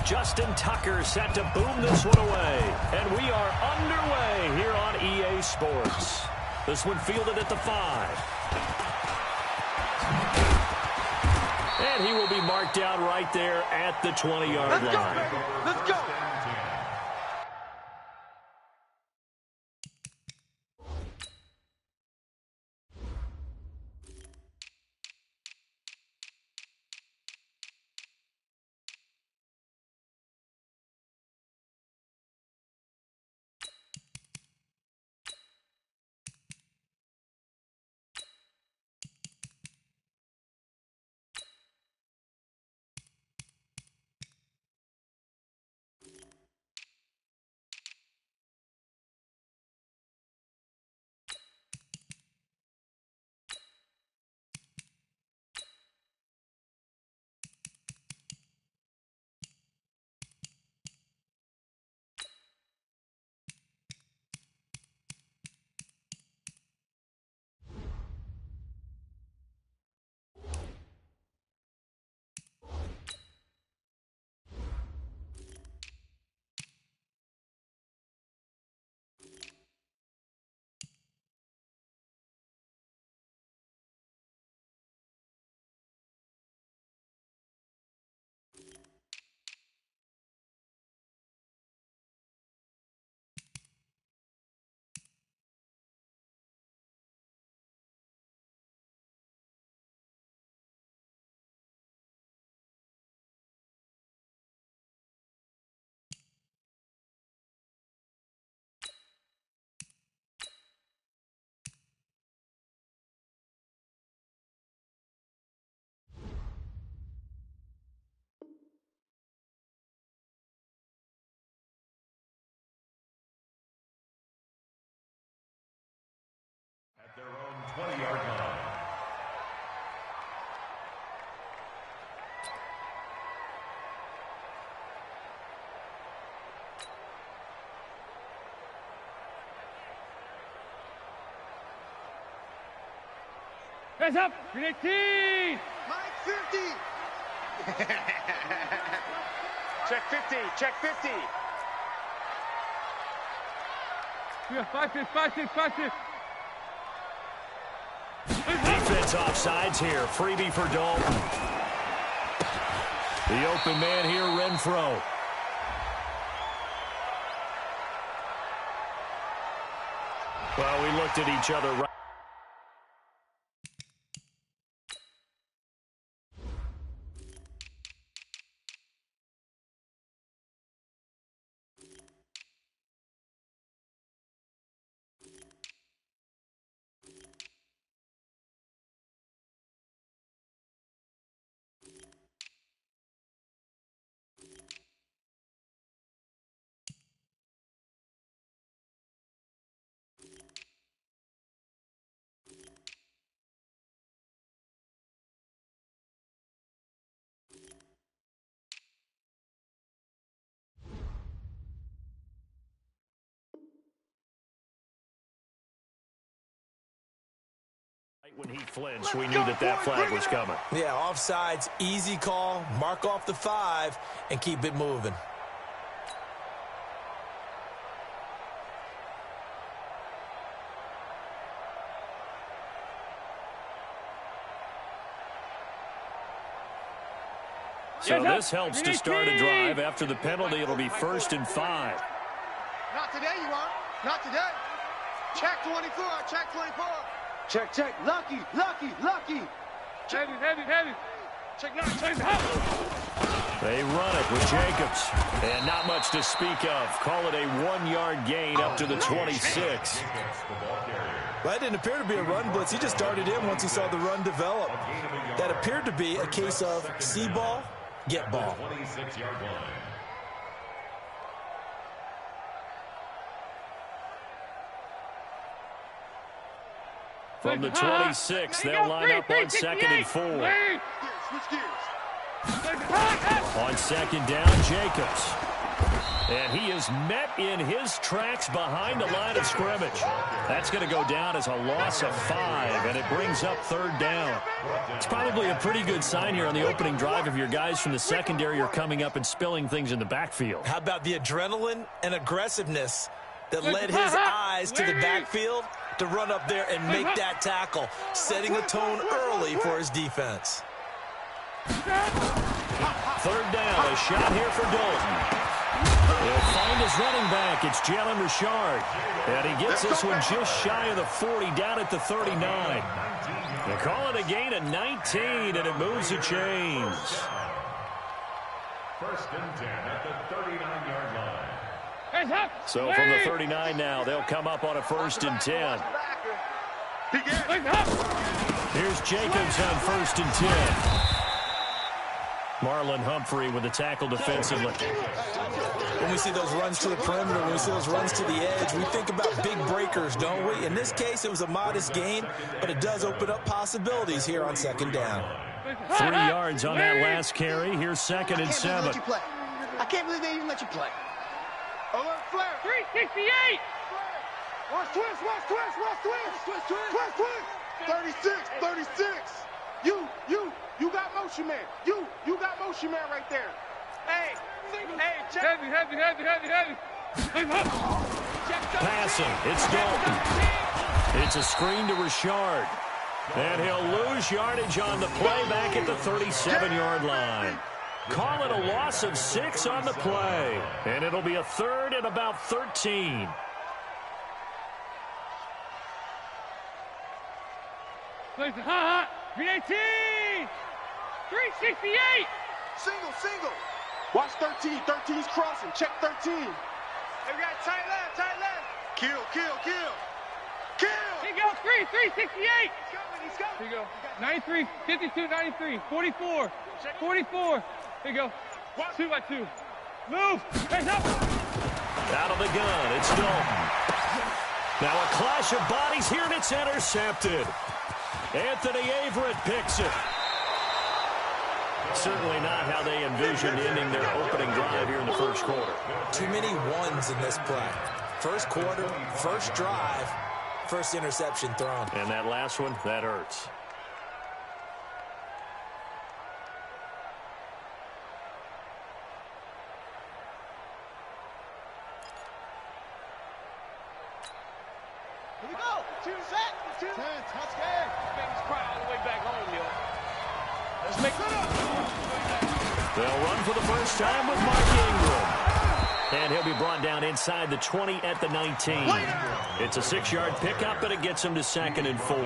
Justin Tucker set to boom this one away. And we are underway here on EA Sports. This one fielded at the 5. And he will be marked down right there at the 20-yard line. Let's go. Their own 20-yard line. Hands up. Grenade team. Mike 50. Check 50. Check 50. Yeah, 5-6, 5-6, 5-6. Defense offsides here. Freebie for Dalton. The open man here, Renfro. Well, we looked at each other right. When he flinched, we knew that flag was coming. Yeah, offsides, easy call, mark off the 5, and keep it moving. So this helps to start a drive. After the penalty, it'll be 1st and 5. Not today, you won't. Not today. Check 24. Check 24. Check, check. Lucky, lucky, lucky. Heavy. Check 9, check They run it with Jacobs. And not much to speak of. Call it a 1-yard gain up to the 26. That didn't appear to be a run blitz. He just darted in once he saw the run develop. That appeared to be a case of see ball, get ball. 26-yard line. From the 26, they'll line up on 2nd and 4. Switch gears. On 2nd down, Jacobs. And he is met in his tracks behind the line of scrimmage. That's going to go down as a loss of 5, and it brings up 3rd down. It's probably a pretty good sign here on the opening drive if your guys from the secondary are coming up and spilling things in the backfield. How about the adrenaline and aggressiveness that led his eyes to the backfield to run up there and make that tackle, setting a tone early for his defense. 3rd down, a shot here for Dalton. He'll find his running back. It's Jalen Richard. And he gets this one just shy of the 40, down at the 39. They call it a gain of 19, and it moves the chains. 1st and 10 at the 39-yard line. So from the 39 now, they'll come up on a 1st and 10. Here's Jacobs on 1st and 10. Marlon Humphrey with the tackle defensively. When we see those runs to the perimeter, when we see those runs to the edge, we think about big breakers, don't we? In this case, it was a modest gain, but it does open up possibilities here on 2nd down. 3 yards on that last carry. Here's 2nd and 7. I can't believe they even let you play. Alert flare. 368. Watch twist, watch twist, watch twist. Twist, twist. 36. You got motion man. You got motion man right there. Hey, check. Heavy. Passing. It's Dalton. It's a screen to Richard. And he'll lose yardage on the play back at the 37-yard line. Call it a loss of 6 on the play. And it'll be a 3rd and about 13. VAT! 368! Single. Watch 13. 13's crossing. Check 13. Hey, we got tight left. Kill. Here you go, 368! He's coming. Here you go. 93, 52, 93, 44. Here you go. 2 by 2. Move! Hands up! Out of the gun, it's Dalton. Now a clash of bodies here, and it's intercepted. Anthony Averett picks it. Certainly not how they envisioned ending their opening drive here in the 1st quarter. Too many ones in this play. 1st quarter, 1st drive, 1st interception thrown. And that last one, that hurts. Here we go. 2 set. 2. Touchdown. Babies cry all the way back home, yo. Let's make it up. They'll run for the first time with Mark Ingram. And he'll be brought down inside the 20 at the 19. It's a 6-yard pickup, but it gets him to 2nd and 4.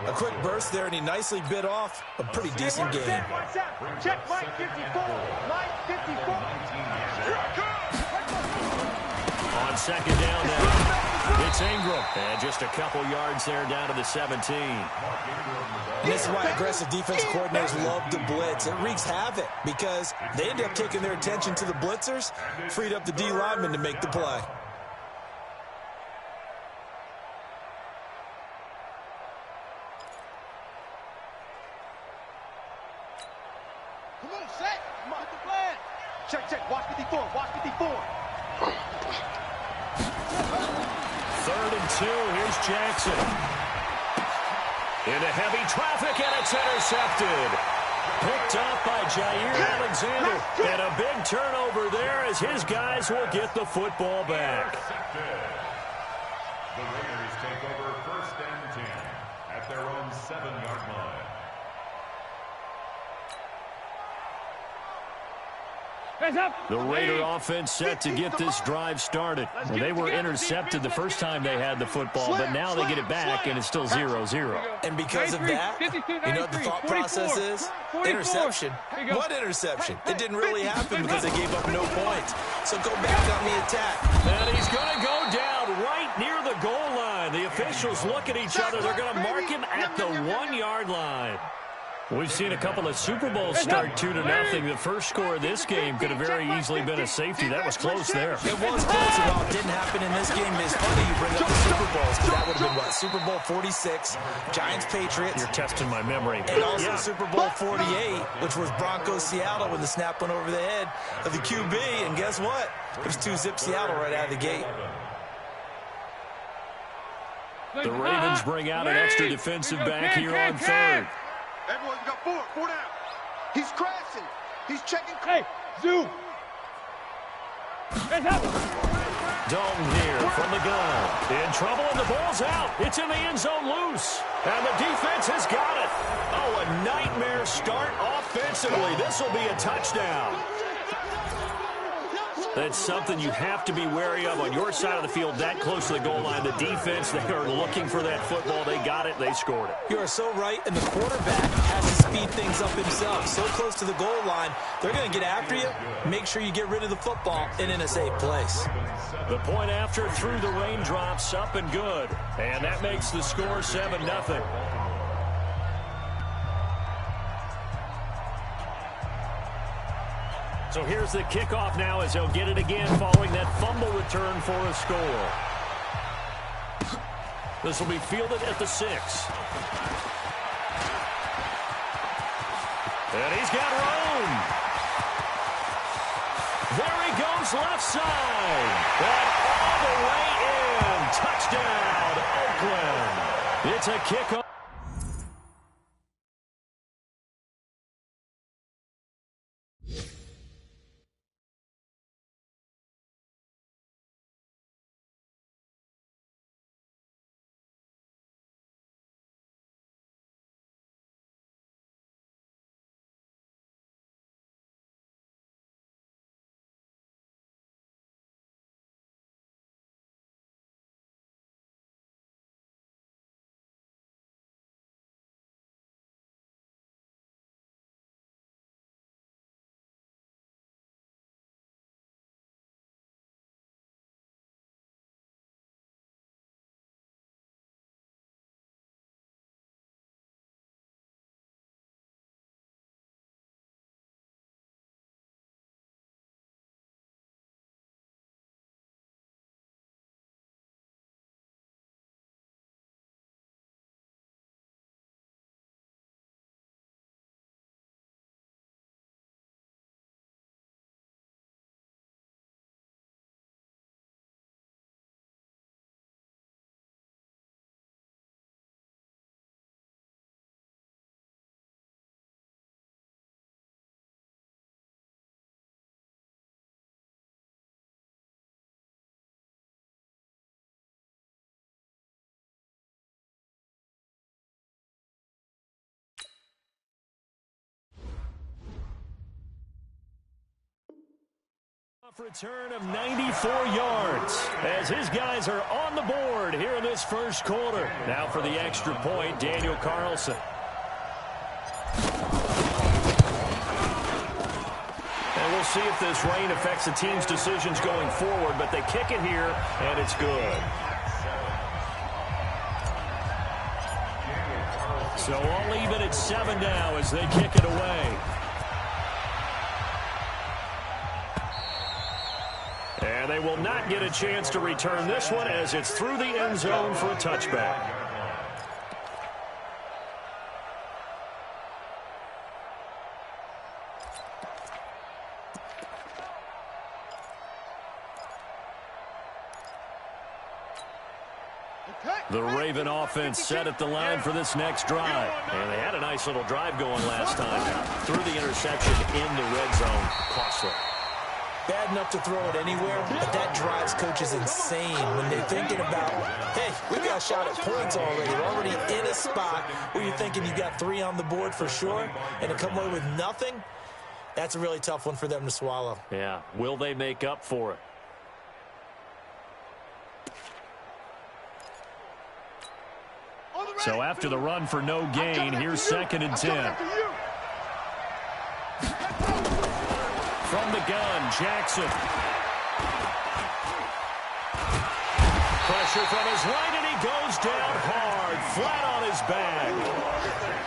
A quick burst there, and he nicely bit off a pretty decent game. Check Mike 54. Mike 54. On 2nd down now, it's Ingram. And just a couple yards there down to the 17. And this is why aggressive defense coordinators love to blitz. It wreaks havoc because they end up taking their attention to the blitzers, freed up the D lineman to make the play. Come on, set. Come on, hit the plan. Check. Watch 54. 3rd and 2. Here's Jackson. Into heavy traffic, and it's intercepted. Picked up by Jair Alexander. And a big turnover there as his guys will get the football back. The Raiders take over 1st and 10 at their own 7-yard line. The Raider offense set to get this drive started. Well, they were intercepted the first time they had the football, but now they get it back, and it's still 0-0. And because of that, you know what the thought process is? Interception. What interception? It didn't really happen because they gave up no points. So go back on the attack. And he's going to go down right near the goal line. The officials look at each other. They're going to mark him at the 1-yard line. We've seen a couple of Super Bowls start 2-0. The first score of this game could have very easily been a safety. That was close there. It was close, and while it didn't happen in this game, it's funny you bring up the Super Bowls, because that would have been, what, Super Bowl 46, Giants-Patriots. You're testing my memory. And also Super Bowl 48, which was Broncos-Seattle when the snap went over the head of the QB. And guess what? It was 2-zip Seattle right out of the gate. The Ravens bring out an extra defensive back here on third. Everyone, you got four down. He's crashing. He's checking. Hey, zoom. Dalton here from the gun. In trouble, and the ball's out. It's in the end zone loose. And the defense has got it. Oh, a nightmare start offensively. This will be a touchdown. That's something you have to be wary of on your side of the field, that close to the goal line. The defense, they are looking for that football. They got it. They scored it. You are so right, and the quarterback has to speed things up himself. So close to the goal line, they're going to get after you. Make sure you get rid of the football and in a safe place. The point after through the raindrops, up and good. And that makes the score 7-0. So here's the kickoff now as they'll get it again following that fumble return for a score. This will be fielded at the 6. And he's got room. There he goes left side. And all the way in. Touchdown, Oakland. It's a kickoff. Return of 94 yards as his guys are on the board here in this first quarter. Now for the extra point, Daniel Carlson. And we'll see if this rain affects the team's decisions going forward, but they kick it here, and it's good. So all even at 7 now as they kick it away. And they will not get a chance to return this one as it's through the end zone for a touchback. The Raven offense set at the line for this next drive. And they had a nice little drive going last time. Through the interception in the red zone. Costly. Bad enough to throw it anywhere, but that drives coaches insane when they're thinking about, hey, we got a shot at points already. We're already in a spot where you're thinking you got 3 on the board for sure, and to come away with nothing, that's a really tough one for them to swallow. Yeah, will they make up for it? So after the run for no gain, here's 2nd and 10. From the gun, Jackson. Pressure from his right, and he goes down hard, flat on his back.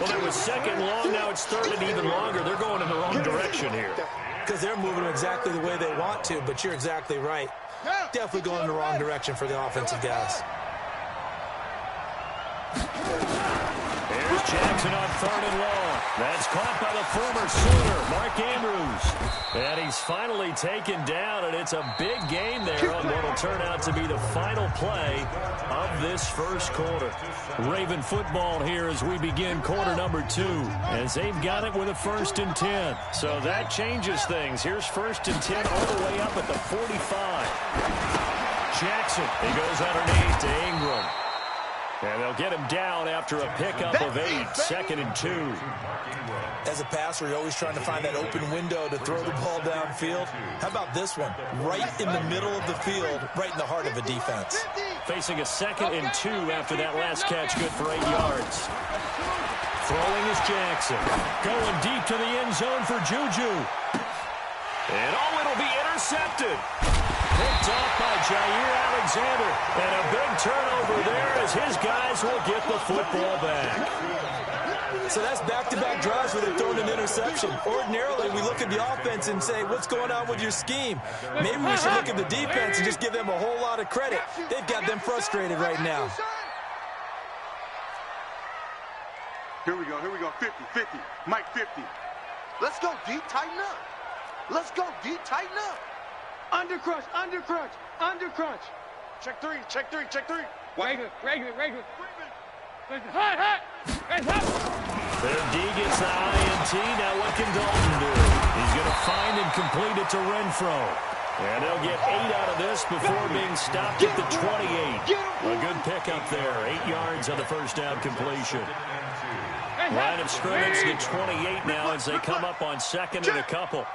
Well, it was second long. Now it's third and even longer. They're going in the wrong direction here. Because they're moving exactly the way they want to, but you're exactly right. Definitely going in the wrong direction for the offensive guys. Here's Jackson on third and long. That's caught by the former Sooner, Mark Andrews. And he's finally taken down, and it's a big gain there on what will turn out to be the final play of this first quarter. Raven football here as we begin quarter number 2, as they've got it with a 1st and 10. So that changes things. Here's 1st and 10 all the way up at the 45. Jackson, he goes underneath to Ingram. And they'll get him down after a pickup of 8, 2nd and 2. As a passer, you're always trying to find that open window to throw the ball downfield. How about this one? Right in the middle of the field, right in the heart of a defense. Facing a 2nd and 2 after that last catch, good for 8 yards. Throwing is Jackson. Going deep to the end zone for Juju. And it'll be intercepted. Picked off by Jair Alexander. And a big turnover there as his guys will get the football back. So that's back-to-back drives where they've thrown an interception. Ordinarily, we look at the offense and say, what's going on with your scheme? Maybe we should look at the defense and just give them a whole lot of credit. They've got them frustrated right now. Here we go, 50, 50, Mike 50. Let's go, D, tighten up. Let's go, D, tighten up. Under crunch, under crunch, under crunch. Check three, check three, check three. Regular. Hot. Their D gets the INT. Now what can Dalton do? He's going to find and complete it to Renfro. And they'll get 8 out of this before being stopped at the 28. A good pickup there. 8 yards on the first down completion. Line of scrimmage to 28 now as they come up on 2nd and a couple.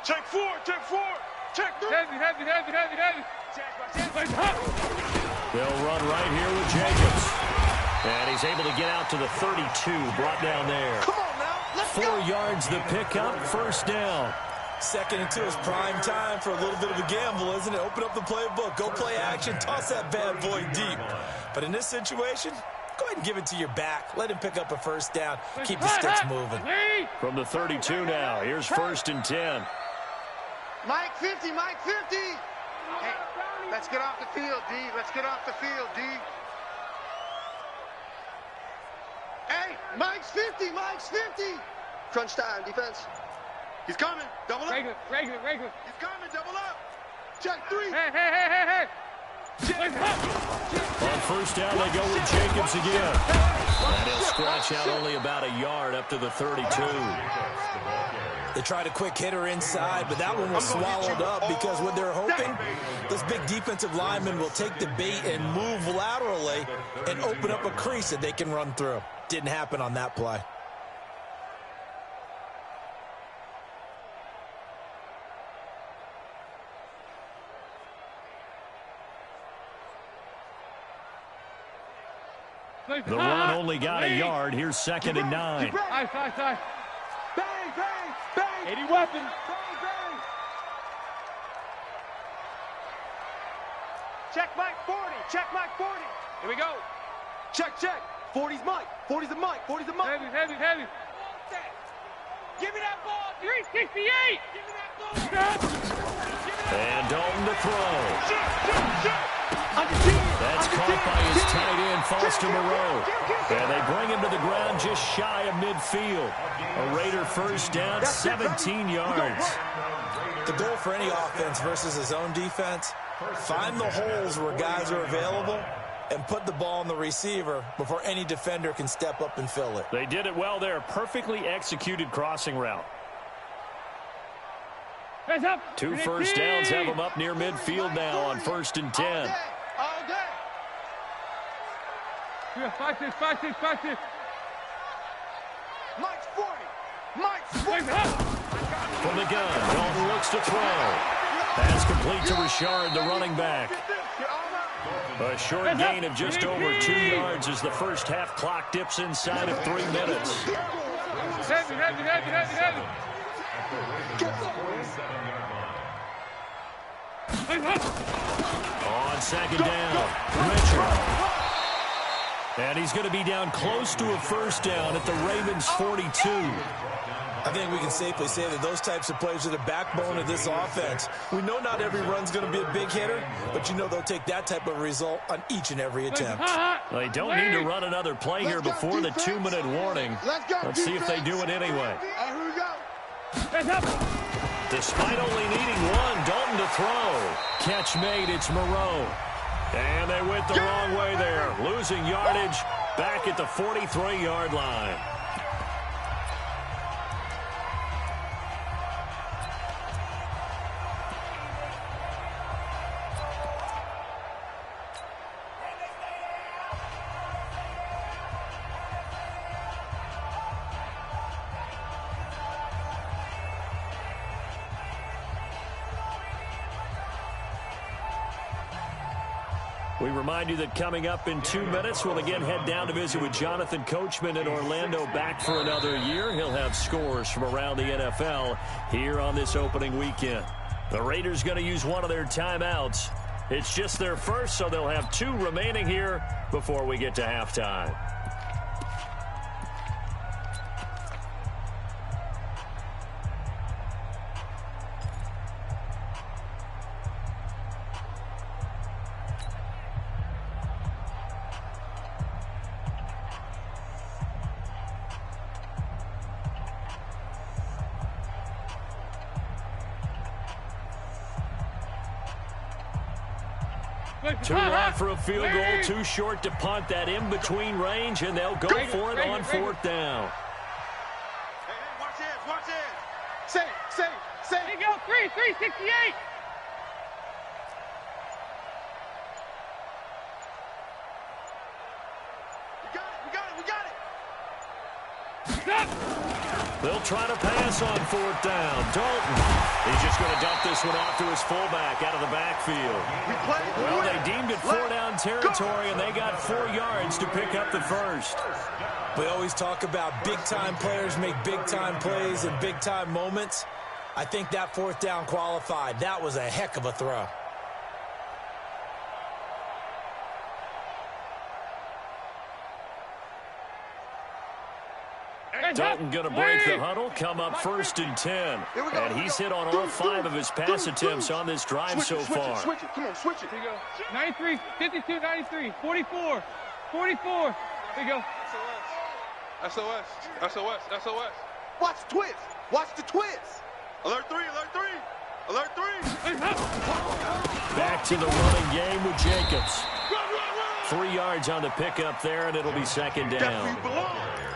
Check 4, check 4, check 3. Heavy. They'll run right here with Jacobs. And he's able to get out to the 32, brought down there. Come on now, let's 4 go. yards the pickup, first down. 2nd and 2 is prime time for a little bit of a gamble, isn't it? Open up the playbook, go play action, toss that bad boy deep. But in this situation, go ahead and give it to your back. Let him pick up a first down. Keep the sticks moving. From the 32 now, here's 1st and 10. Mike 50, Mike 50. Hey, let's get off the field, D. Let's get off the field, D. Hey, Mike's 50, Mike's 50. Crunch time, defense. He's coming, double up. Regular. He's coming, double up. Check 3. Hey. On first down, they go with Jacobs again. And he'll scratch out only about a yard up to the 32. They tried a quick hitter inside, but that one was swallowed up because what they're hoping, those big defensive linemen will take the bait and move laterally and open up a crease that they can run through. Didn't happen on that play. The run only got a yard. Here's 2nd and 9. Side. Bang. 80 weapons. Bang. Check Mike 40. Check Mike 40. Here we go. Check. 40's Mike. 40's a Mike. Heavy. Give me that ball. 368. Give me that ball. And Dalton to throw. Check. That's caught by his tight end, Foster Moreau. And they bring him to the ground just shy of midfield. A Raider first down, 17 yards. The goal for any offense versus his own defense, find the holes where guys are available and put the ball on the receiver before any defender can step up and fill it. They did it well there. Perfectly executed crossing route. Hands up. 2 first downs have them up near midfield now on 1st and 10. All day. 5-6. Mike's 40. Mike's 40. From the gun, Dalton looks to throw. Pass complete to Richard, the running back. A short gain of just over 2 yards as the first half clock dips inside of 3 minutes. Heavy. On second down, Richard. And he's going to be down close to a first down at the Ravens' 42. I think we can safely say that those types of plays are the backbone of this offense. We know not every run's going to be a big hitter, but you know they'll take that type of result on each and every attempt. They don't need to run another play here before the 2-minute warning. Let's see if they do it anyway. Here we go. Despite only needing one, Dalton to throw. Catch made, it's Moreau. And they went the wrong way there. Losing yardage back at the 43-yard line. We remind you that coming up in 2 minutes, we'll again head down to visit with Jonathan Coachman in Orlando, back for another year. He'll have scores from around the NFL here on this opening weekend. The Raiders going to use one of their timeouts. It's just their first, so they'll have 2 remaining here before we get to halftime. Too long for a field goal, too short to punt. That in-between range, and they'll go for it on 4th down. Hey, watch this. Say. Here you go, 368. We got it. Stop. They'll try to pass on 4th down. Dalton. He's just going to dump this one off to his fullback out of the backfield. Well, they deemed it 4-down territory, and they got 4 yards to pick up the first. We always talk about big-time players make big-time plays and big-time moments. I think that 4th down qualified. That was a heck of a throw. Dalton going to break the huddle, come up 1st and 10. And he's hit on all 5 of his pass attempts on this drive so far. Switch it. Come on, switch it. Here you go. 93, 52, 93, 44, 44. Here you go. SOS. Watch the twist. Alert 3. Back to the running game with Jacobs. 3 yards on the pickup there, and it'll be 2nd down.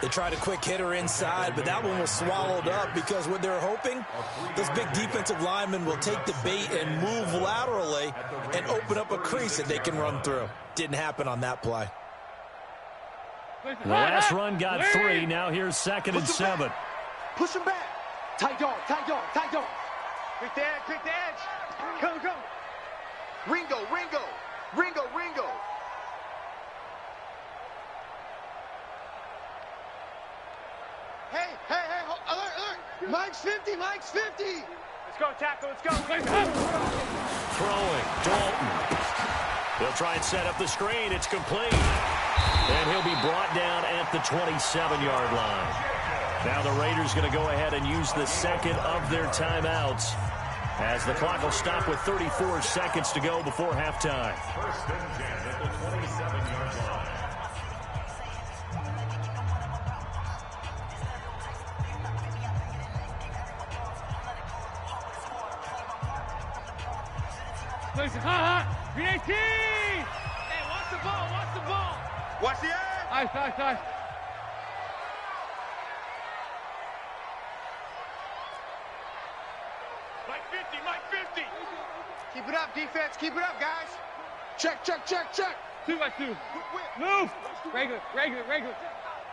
They tried a quick hitter inside, but that one was swallowed up because what they're hoping, this big defensive lineman will take the bait and move laterally and open up a crease that they can run through. Didn't happen on that play. The last run got 3. Now here's 2nd and 7. Push him back. Tight dog. Quick the edge. Go. Ringo. Hey, alert. Mike's 50. Let's go, tackle, let's go. Throwing, Dalton. They'll try and set up the screen. It's complete. And he'll be brought down at the 27-yard line. Now the Raiders going to go ahead and use the 2nd of their timeouts, as the clock will stop with 34 seconds to go before halftime. 1st and 10 at the 27-yard line. Green 18! Hey, watch the ball. Watch the edge. Nice. Mike 50. Keep it up, defense. Keep it up, guys. Check. 2 by 2. Move. Regular.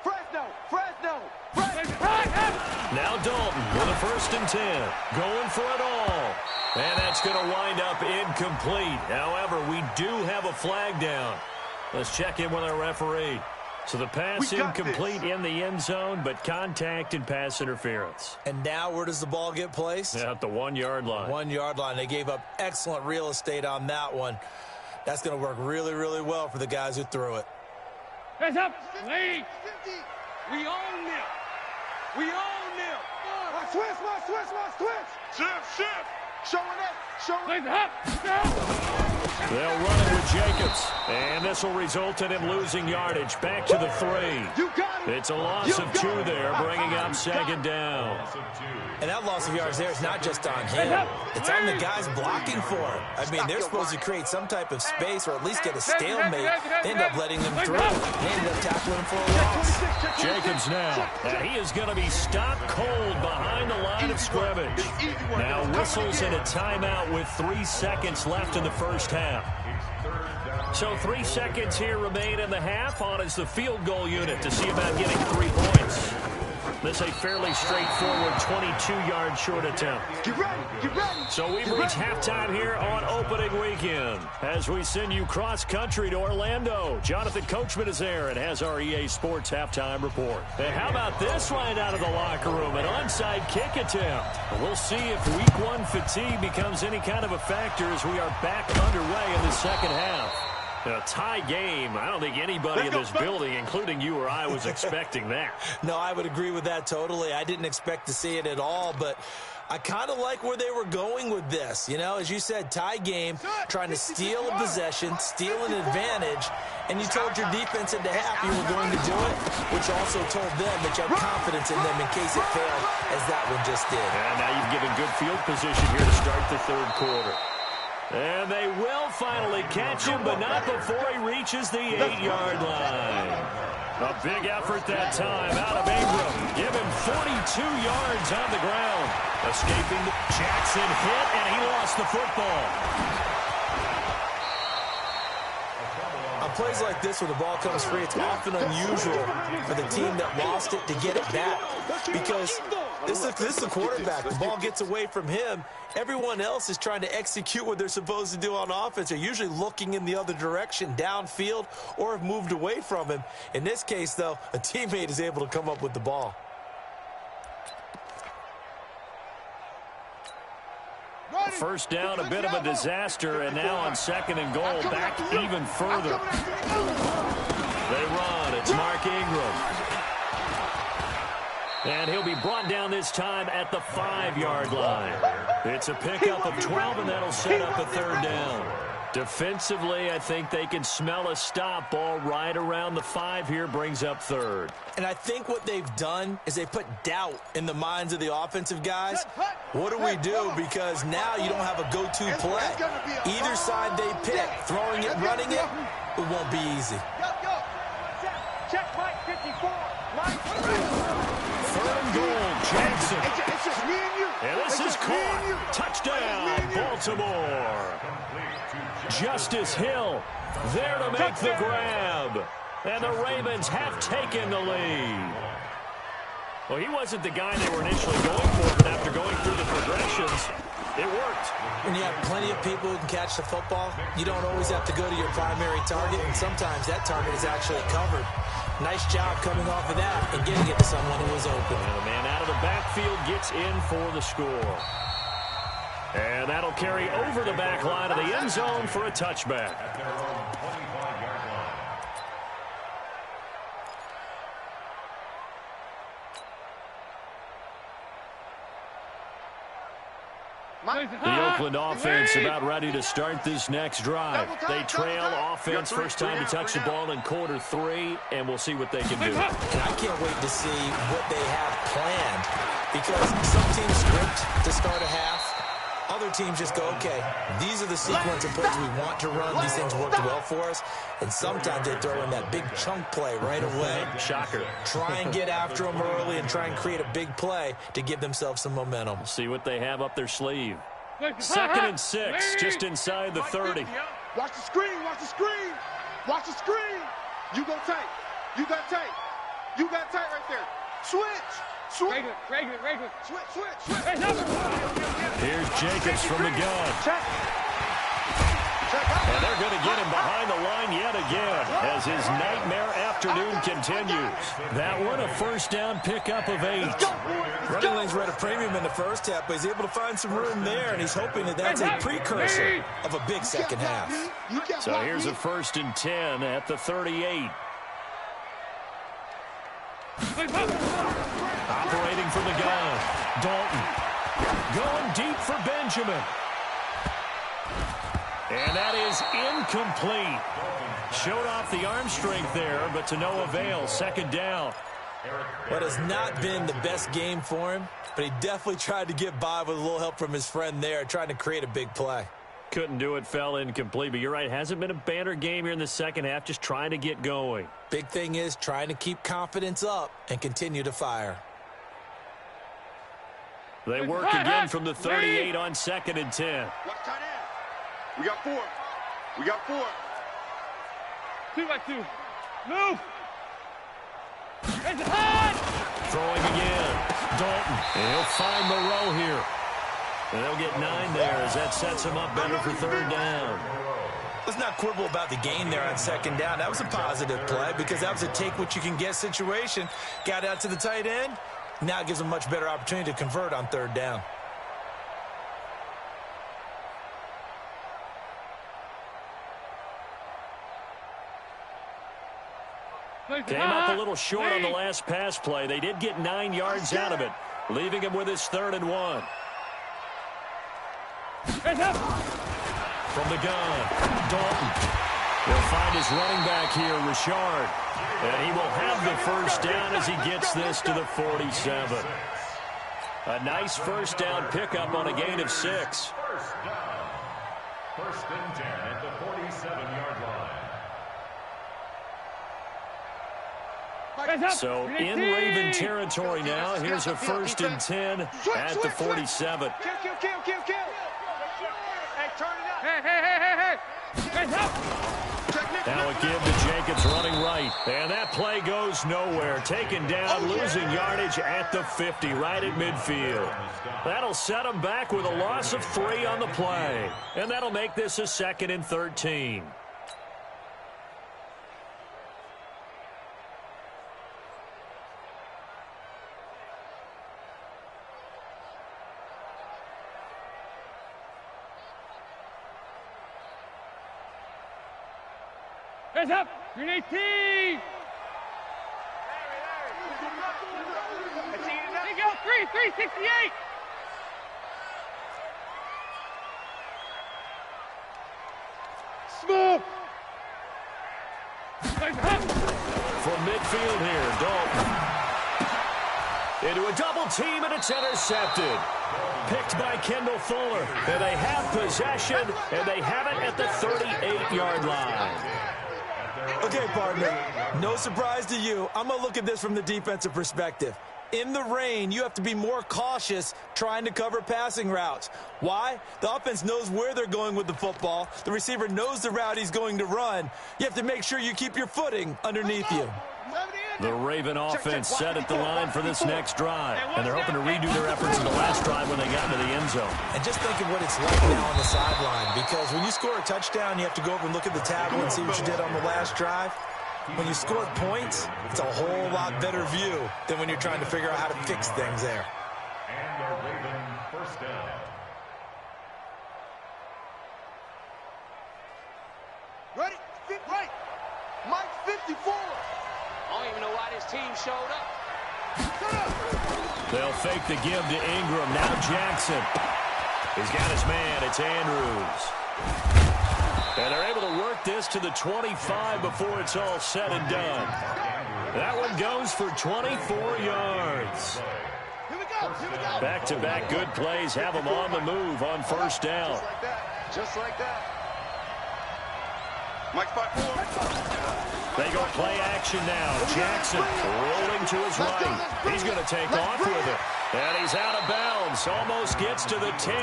Fresno. Now Dalton with a 1st and 10. Going for it all. And that's going to wind up incomplete. However, we do have a flag down. Let's check in with our referee. So the pass incomplete in the end zone, but contact and pass interference. And now where does the ball get placed? At the 1-yard line. 1-yard line. They gave up excellent real estate on that one. That's going to work really, really well for the guys who threw it. Hands up. Lead. We own them. We own them. Watch twist, watch twist, watch twist. Shift. Showing up. Legs up. They'll run it with Jacobs. And this will result in him losing yardage. Back to the 3. You got it. It's a loss of 2 there, bringing up 2nd down. And that loss of yards there is not just on him. It's on the guys blocking for him. I mean, they're supposed to create some type of space or at least get a stalemate. They end up letting them through. They ended up tackling him for a loss. Jacobs now. And he is going to be stopped cold behind the line of scrimmage. Now whistles in a timeout with 3 seconds left in the first half. So 3 seconds here remain in the half. On is the field goal unit to see about getting 3 points. This a fairly straightforward 22-yard short attempt. Get ready. So we've reached halftime here on opening weekend as we send you cross-country to Orlando. Jonathan Coachman is there and has our EA Sports halftime report. And how about this right out of the locker room, an onside kick attempt. We'll see if week 1 fatigue becomes any kind of a factor as we are back underway in the second half. A tie game. I don't think anybody in this building, including you or I, was expecting that. No, I would agree with that totally. I didn't expect to see it at all, but I kind of like where they were going with this. You know, as you said, tie game, trying to steal a possession, steal an advantage, and you told your defense at the half you were going to do it, which also told them that you had confidence in them in case it failed, as that one just did. And now you've given good field position here to start the 3rd quarter. And they will finally catch him, but not before he reaches the 8-yard line. A big effort that time out of Ingram. Give him 42 yards on the ground. Escaping Jackson hit, and he lost the football. On plays like this where the ball comes free, it's often unusual for the team that lost it to get it back. Because this is the quarterback. The ball gets away from him. Everyone else is trying to execute what they're supposed to do on offense. They're usually looking in the other direction, downfield, or have moved away from him. In this case, though, a teammate is able to come up with the ball. First down, a bit of a disaster, and now on 2nd and goal, back even further. They run. It's Mark Ingram. And he'll be brought down this time at the 5-yard line. It's a pickup of 12, and that'll set up a 3rd down. Defensively, I think they can smell a stop ball right around the 5 here, brings up 3rd. And I think what they've done is they put doubt in the minds of the offensive guys. What do we do? Because now you don't have a go-to play. Either side they pick, throwing it, running it, it won't be easy. Check Mike 54. Mike 3rd and goal, Jackson. It's just me and you. And this is caught. Touchdown, Baltimore. Justice Hill there to make the grab. And the Ravens have taken the lead. Well, he wasn't the guy they were initially going for, but after going through the progressions, it worked. When you have plenty of people who can catch the football, you don't always have to go to your primary target, and sometimes that target is actually covered. Nice job coming off of that and getting it to someone who was open. And the man out of the backfield gets in for the score. And that'll carry over the back line of the end zone for a touchback. The Oakland offense about ready to start this next drive. They trail offense, first time to touch the ball in quarter 3, and we'll see what they can do. And I can't wait to see what they have planned, because some teams script to start a half. Other teams just go, okay, these are the sequence of plays we want to run. These things worked well for us. And sometimes they throw in that big chunk play right away. Shocker. Try and get after them early and try and create a big play to give themselves some momentum. See what they have up their sleeve. 2nd and 6, just inside the 30. Watch the screen, watch the screen. Watch the screen. You go tight. You got tight. You got tight right there. Switch. Switch. Regular. Switch. Here's Jacobs from the gun. Check. And they're going to get him behind the line yet again as his nightmare afternoon continues. That one, a first down pickup of 8. Running lanes were at a premium in the first half, but he's able to find some room there, and he's hoping that that's a precursor of a big second half. So here's a 1st and 10 at the 38. Operating from the gun, Dalton. Going deep for Benjamin. And that is incomplete. Showed off the arm strength there, but to no avail. 2nd down. What has not been the best game for him, but he definitely tried to get by with a little help from his friend there, trying to create a big play. Couldn't do it, fell incomplete, but you're right. Hasn't been a banner game here in the second half, just trying to get going. Big thing is trying to keep confidence up and continue to fire. They work again from the 38 on 2nd and 10. We got 4. We got 4. 2 by 2. Move. It's hot. Throwing again. Dalton. And he'll find Moreau here. And they'll get 9 there as that sets him up better for 3rd down. Let's not quibble about the gain there on 2nd down. That was a positive play because that was a take-what-you-can-get situation. Got out to the tight end. Now it gives him a much better opportunity to convert on 3rd down. Came up a little short on the last pass play. They did get 9 yards out of it, leaving him with his 3rd and 1. From the gun, Dalton. He'll find his running back here, Richard. And he will have the 1st down as he gets this to the 47. A nice 1st down pickup on a gain of 6. 1st down. 1st and 10 at the 47-yard line. So in Raven territory now. Here's a 1st and 10 at the 47. Kill. Hey, turn it up. Hey. Now a give to Jacobs running right. And that play goes nowhere. Taken down, losing yardage at the 50, right at midfield. That'll set him back with a loss of 3 on the play. And that'll make this a 2nd and 13. Hands up. Green 18. There you go. 368. Smooth. From midfield here, Dalton. Into a double team, and it's intercepted. Picked by Kendall Fuller. And they have possession, and they have it at the 38-yard line. Okay, partner, no surprise to you. I'm going to look at this from the defensive perspective. In the rain, you have to be more cautious trying to cover passing routes. Why? The offense knows where they're going with the football. The receiver knows the route he's going to run. You have to make sure you keep your footing underneath you. The Raven offense set at the line for this next drive. And they're hoping to redo their efforts in the last drive when they got into the end zone. And just think of what it's like now on the sideline. Because when you score a touchdown, you have to go over and look at the tablet and see what you did on the last drive. When you scored points, it's a whole lot better view than when you're trying to figure out how to fix things there. And a Raven 1st down. Ready? Right. Mike 54. I don't even know why this team showed up. They'll fake the give to Ingram. Now Jackson. He's got his man. It's Andrews. And they're able to work this to the 25 before it's all said and done. That one goes for 24 yards. Here we go. Back-to-back good plays have them on the move on 1st down. Just like that. Mike 5-4. They go play action now. Jackson rolling to his right. He's going to take off with it. And he's out of bounds. Almost gets to the 10.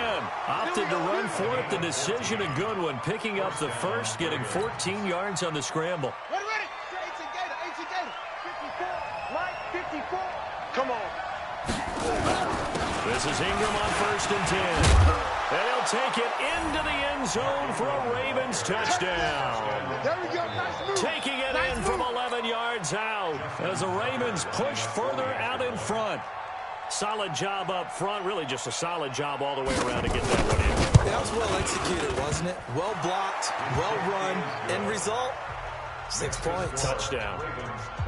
Opted to run for it. The decision a good one. Picking up the first, getting 14 yards on the scramble. Ready. 18 Gator. 54. Mike 54. Come on. This is Ingram on 1st and 10. And he'll take it into the end zone for a Ravens touchdown. There we go. Nice move. Taking it in from 11 yards out as the Ravens push further out in front. Solid job up front. Really just a solid job all the way around to get that one in. That was well executed, wasn't it? Well blocked, well run. End result, 6 points. Touchdown.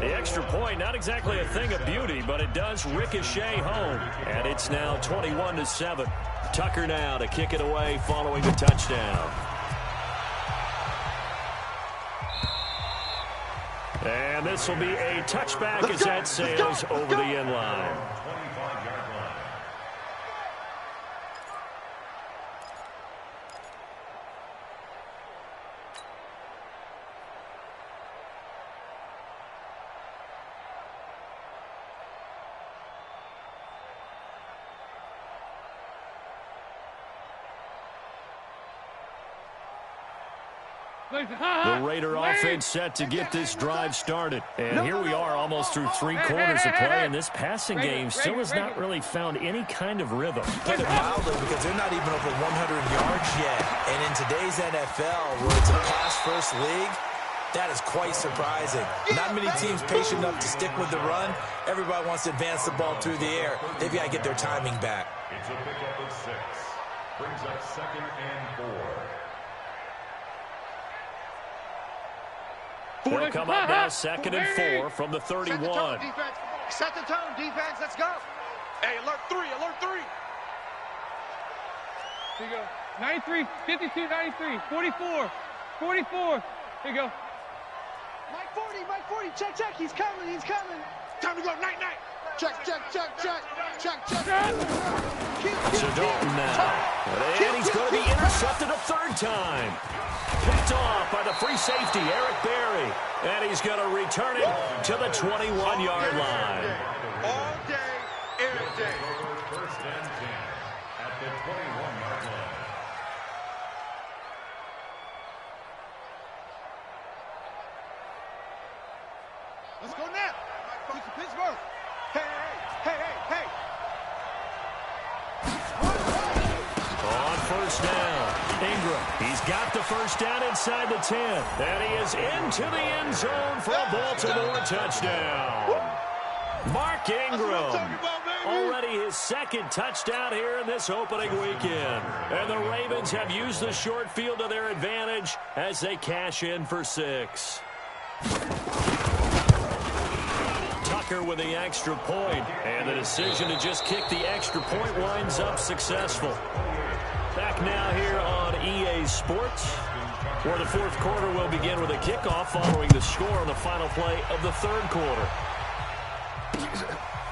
The extra point, not exactly a thing of beauty, but it does ricochet home. And it's now 21-7. Tucker now to kick it away following the touchdown. And this will be a touchback as that sails over the end line. The Raider offense set to get this drive started. And here we are almost through 3 quarters of play, and this passing game still has not really found any kind of rhythm. Put it mildly, because they're not even over 100 yards yet. And in today's NFL, where it's a pass-first league, that is quite surprising. Not many teams patient enough to stick with the run. Everybody wants to advance the ball through the air. They've got to get their timing back. It's a pickup of 6. Brings up 2nd and 4. They'll come up now 2nd and 4 from the 31. Set the tone, defense. Let's go. Hey, alert 3, alert 3. Here you go. 93, 52, 93, 44, 44. Here you go. Mike 40, check, he's coming. Time to go, night. Check. So Dalton now. And he's going to be intercepted a 3rd time. Picked off by the free safety, Eric Berry. And he's going to return it to the 21-yard line. All day, every day. 1st and 10 at the 21-yard line. Let's go now. Pittsburgh. Hey. On 1st down, Ingram. He's got the 1st down inside the 10. And he is into the end zone for a Baltimore touchdown. Mark Ingram. Already his 2nd touchdown here in this opening weekend. And the Ravens have used the short field to their advantage as they cash in for 6. Tucker with the extra point, and the decision to just kick the extra point winds up successful. Back now here on EA Sports, where the 4th quarter will begin with a kickoff following the score on the final play of the 3rd quarter.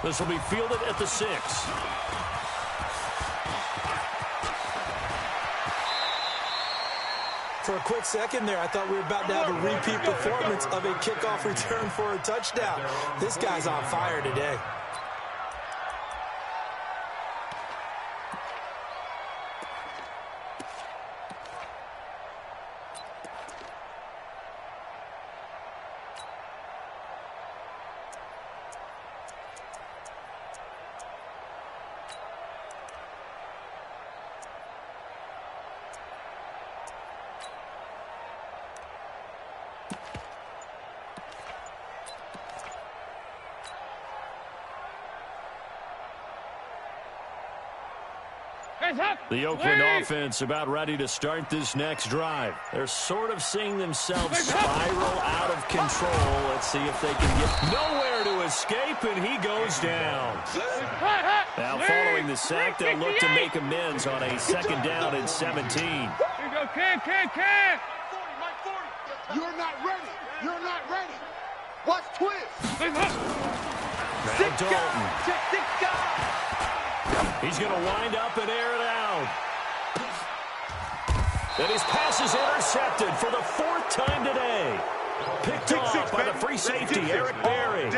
This will be fielded at the 6. For a quick second there, I thought we were about to have a repeat performance of a kickoff return for a touchdown. This guy's on fire today. The Oakland offense about ready to start this next drive. They're sort of seeing themselves spiral out of control. Let's see if they can get nowhere to escape, and he goes down. Now, following the sack, they'll look to make amends on a 2nd down and 17. Here you go, Ken. You're not ready. Watch twist. Now Dalton. He's going to wind up and air it out. And his pass is intercepted for the 4th time today. Picked off by the free safety, Eric Berry.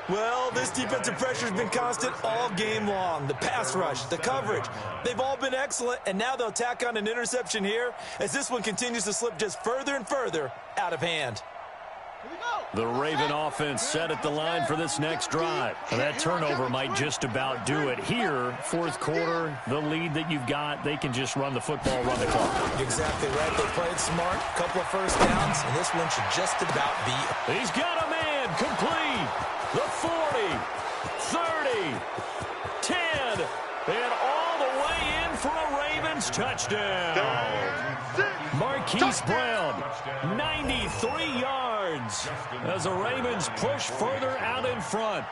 Well, this defensive pressure has been constant all game long. The pass rush, the coverage, they've all been excellent, and now they'll tack on an interception here as this one continues to slip just further and further out of hand. Here we go. The Raven offense set at the line for this next drive. That turnover might just about do it. Here, fourth quarter, the lead that you've got, they can just run the football, run the clock. Exactly right. They played smart, couple of first downs, and this one should just about be. He's got a man complete. The 40, 30, 10, and all the way in for a Ravens touchdown. Marquise Brown, 93 yards as the Ravens push further out in front.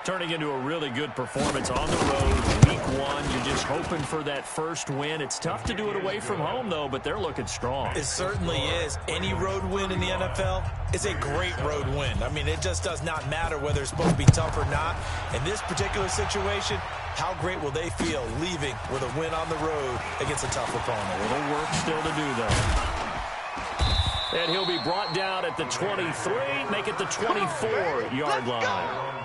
Turning into a really good performance on the road. Week 1, you're just hoping for that first win. It's tough to do it away from home, though, but they're looking strong. It certainly is. Any road win in the NFL is a great road win. I mean, it just does not matter whether it's supposed to be tough or not. In this particular situation, how great will they feel leaving with a win on the road against a tough opponent? A little work still to do, though. And he'll be brought down at the 23, make it the 24-yard line.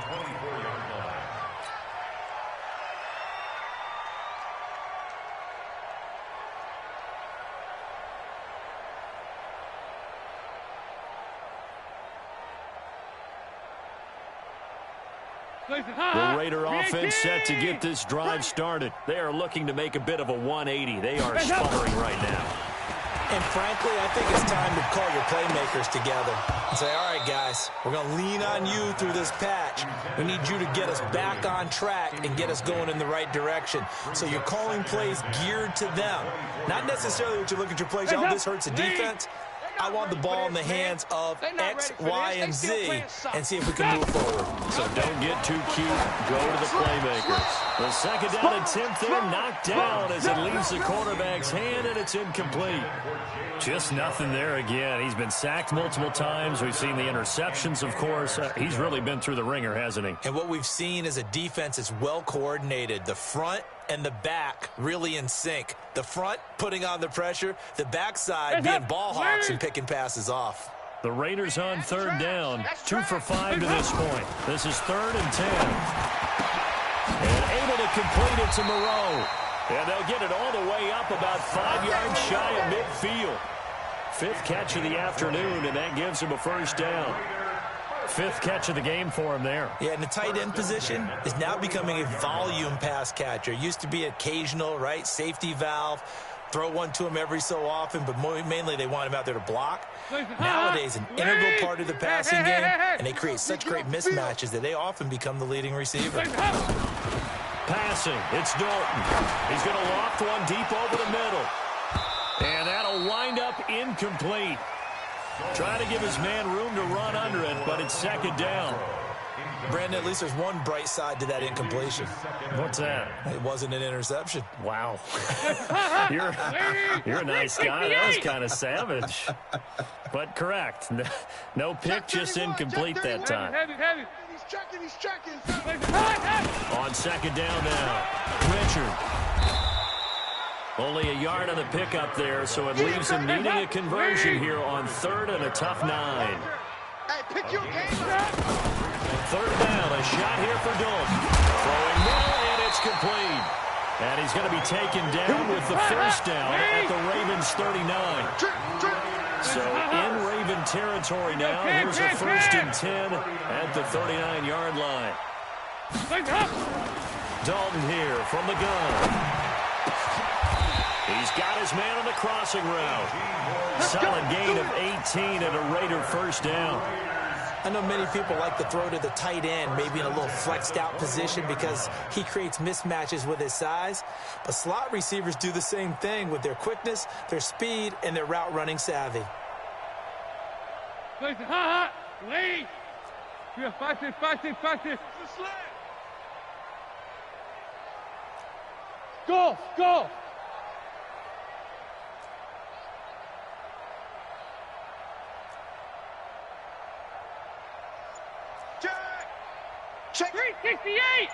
The Raider offense set to get this drive started. They are looking to make a bit of a 180. They are sputtering right now. And frankly, I think it's time to call your playmakers together and say, all right, guys, we're going to lean on you through this patch. We need you to get us back on track and get us going in the right direction. So you're calling plays geared to them. Not necessarily what you look at your plays, oh, this hurts the defense. I want the ball in the hands of X, Y, and Z and see if we can move forward. So don't get too cute. Go to the playmakers. The second down attempt there knocked down as it leaves the quarterback's hand, and it's incomplete. Just nothing there again. He's been sacked multiple times. We've seen the interceptions, of course. He's really been through the ringer, hasn't he? And what we've seen is a defense that's well coordinated. The front and the back really in sync. The front putting on the pressure, the backside being ball hawks and picking passes off. The Raiders on third down, 2 for 5 to this point. This is 3rd and 10. And able to complete it to Moreau. And they'll get it all the way up about 5 yards shy of midfield. 5th catch of the afternoon, and that gives him a first down. 5th catch of the game for him there. Yeah, and the tight end position is now becoming a volume pass catcher. Used to be occasional, right? Safety valve. Throw one to him every so often, but mainly they want him out there to block. Nowadays, an integral part of the passing game, and they create such great mismatches that they often become the leading receiver. Passing, it's Dalton. He's going to loft one deep over the middle. And that'll wind up incomplete. Trying to give his man room to run under it, but it's second down. Brandon, at least there's one bright side to that incompletion. What's that? It wasn't an interception. Wow. You're a nice guy. That was kind of savage. But correct. No pick, just incomplete that time. He's checking. On second down now, Richard. Only a yard on the pickup there, so it leaves him needing a conversion here on 3rd and a tough 9. Hey, pick your game up. 3rd down, a shot here for Dalton. Throwing middle, and it's complete. And he's going to be taken down with the first down at the Ravens 39. So in Raven territory now, here's a 1st and 10 at the 39-yard line. Dalton here from the gun. He's got his man on the crossing route. Solid gain of 18 and a Raider first down. I know many people like to throw to the tight end, maybe in a little flexed out position because he creates mismatches with his size. But slot receivers do the same thing with their quickness, their speed, and their route running savvy. Wait. Yeah, 5-6. Go. Check. 368.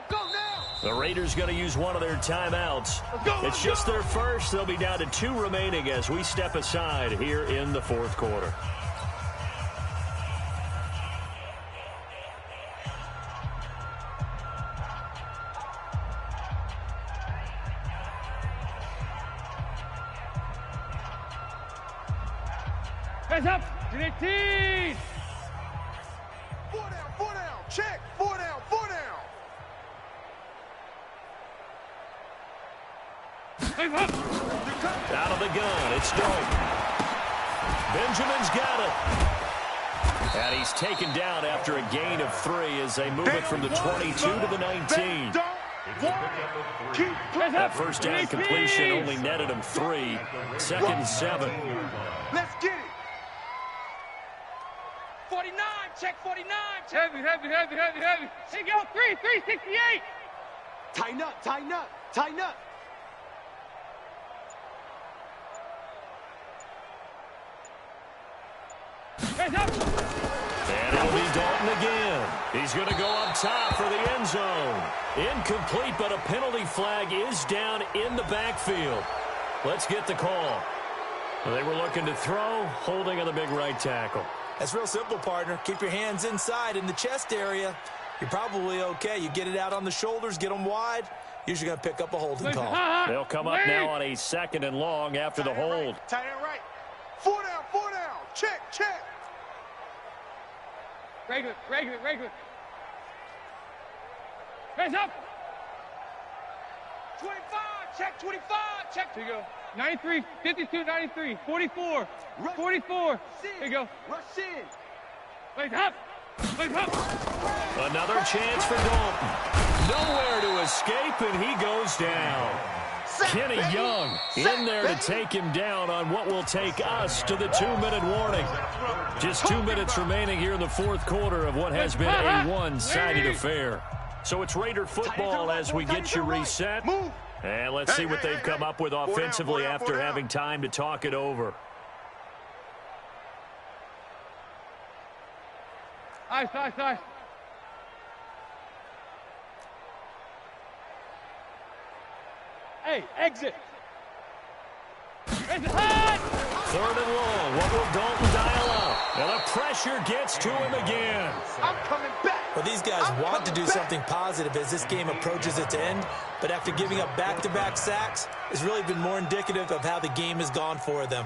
Go now. The Raiders going to use one of their timeouts. It's just their first. They'll be down to 2 remaining as we step aside here in the 4th quarter. Guys up. 18. 4 down, check, 4 down, 4 down. Guys up. Out of the gun, it's Dalton. Benjamin's got it. And he's taken down after a gain of 3 as they move it from the 22 to the 19. That first down completion only netted him 3. Second and 7. Let's get it. 49, check 49. Heavy. Here you go. 368. Tighten up. Guys up. And it'll be Dalton again. He's going to go up top for the end zone. Incomplete, but a penalty flag is down in the backfield. Let's get the call. They were looking to throw, holding on the big right tackle. That's real simple, partner. Keep your hands inside in the chest area. You're probably okay. You get it out on the shoulders, get them wide. Usually going to pick up a holding call. They'll come up now on a 2nd and long after the hold. Tight end right. 4 down. Check. Regular. Guys up. 25, check 25, check. Here you go. 93, 52, 93, 44, 44. Here you go. Rush in. Guys up. Another chance for Dalton. Nowhere to escape, and he goes down. Kenny Young in there to take him down on what will take us to the 2-minute warning. Just 2 minutes remaining here in the 4th quarter of what has been a one-sided affair. So it's Raider football as we get you reset. And let's see what they've come up with offensively after having time to talk it over. Ice. Hey, exit. It's hot. 3rd and long. What will Dalton dial up? And the pressure gets to him again. I'm coming back. Well, these guys want to do something positive as this game approaches its end, but after giving up back-to-back sacks, it's really been more indicative of how the game has gone for them.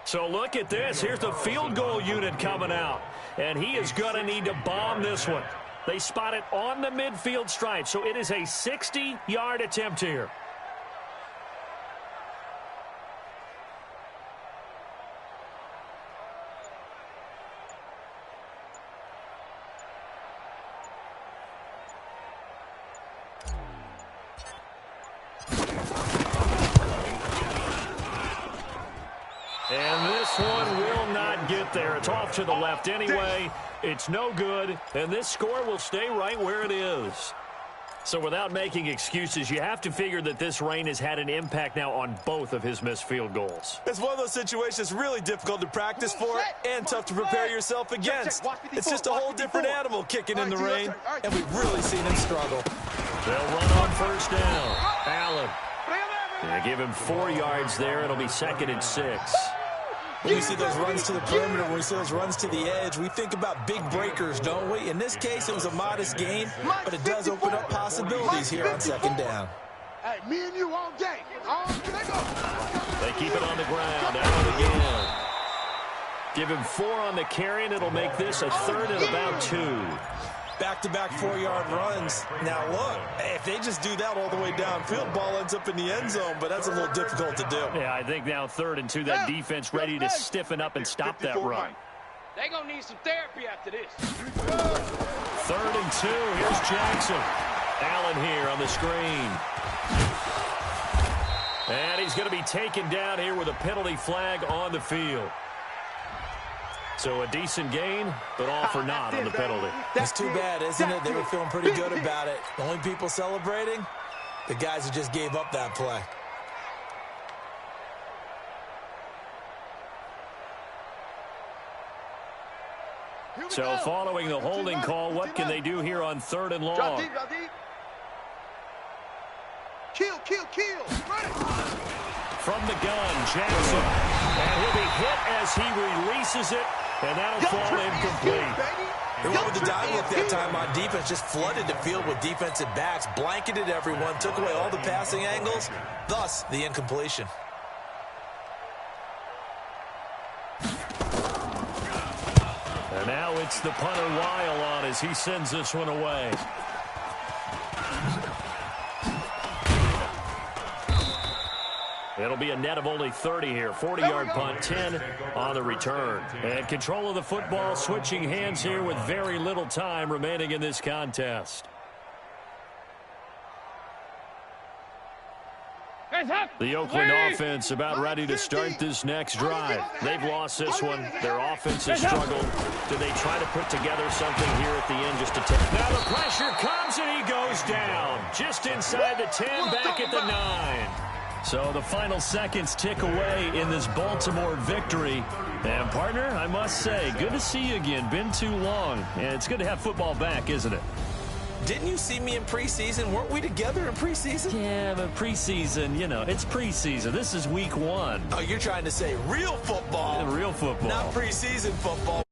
So look at this. Here's the field goal unit coming out. And he is going to need to bomb this one. They spot it on the midfield stripe. So it is a 60-yard attempt here. And this one will not get there. It's off to the left anyway. It's no good. And this score will stay right where it is. So without making excuses, you have to figure that this rain has had an impact now on both of his missed field goals. It's one of those situations really difficult to practice for and tough to prepare yourself against. It's just a whole different animal kicking in the rain, and we've really seen him struggle. They'll run on first down. Allen. They give him 4 yards there. It'll be 2nd and 6. When we see those runs to the perimeter, when we see those runs to the edge, we think about big breakers, don't we? In this case, it was a modest gain, but it does open up possibilities here on 2nd down. Hey, me and you all day. They keep it on the ground. Allen again. Give him 4 on the carry, and it'll make this a 3rd and about 2. Back-to-back 4-yard runs. Now, look, if they just do that all the way downfield, ball ends up in the end zone, but that's a little difficult to do. Yeah, I think now 3rd and 2, that defense ready to stiffen up and stop that run. They're going to need some therapy after this. 3rd and 2, here's Jackson. Allen here on the screen. And he's going to be taken down here with a penalty flag on the field. So a decent gain, but all for naught on the penalty. It's too bad, isn't it? They were feeling pretty good about it. The only people celebrating, the guys who just gave up that play. So following the holding call, what can they do here on 3rd and long? Drop deep. Kill. From the gun, Jackson. And he'll be hit as he releases it, and that'll fall incomplete. He went with the dive look that time on defense, just flooded the field with defensive backs, blanketed everyone, took away all the passing angles, thus the incompletion. And now it's the punter Weil on as he sends this one away. It'll be a net of only 30 here. 40-yard punt, 10 on the return. And control of the football, switching hands here with very little time remaining in this contest. The Oakland offense about ready to start this next drive. They've lost this one. Their offense has struggled. Do they try to put together something here at the end just to take? Now the pressure comes and he goes down. Just inside the 10, back at the 9. So the final seconds tick away in this Baltimore victory. And, partner, I must say, good to see you again. Been too long. And it's good to have football back, isn't it? Didn't you see me in preseason? Weren't we together in preseason? Yeah, but preseason, you know, it's preseason. This is week 1. Oh, you're trying to say real football. Real football. Not preseason football.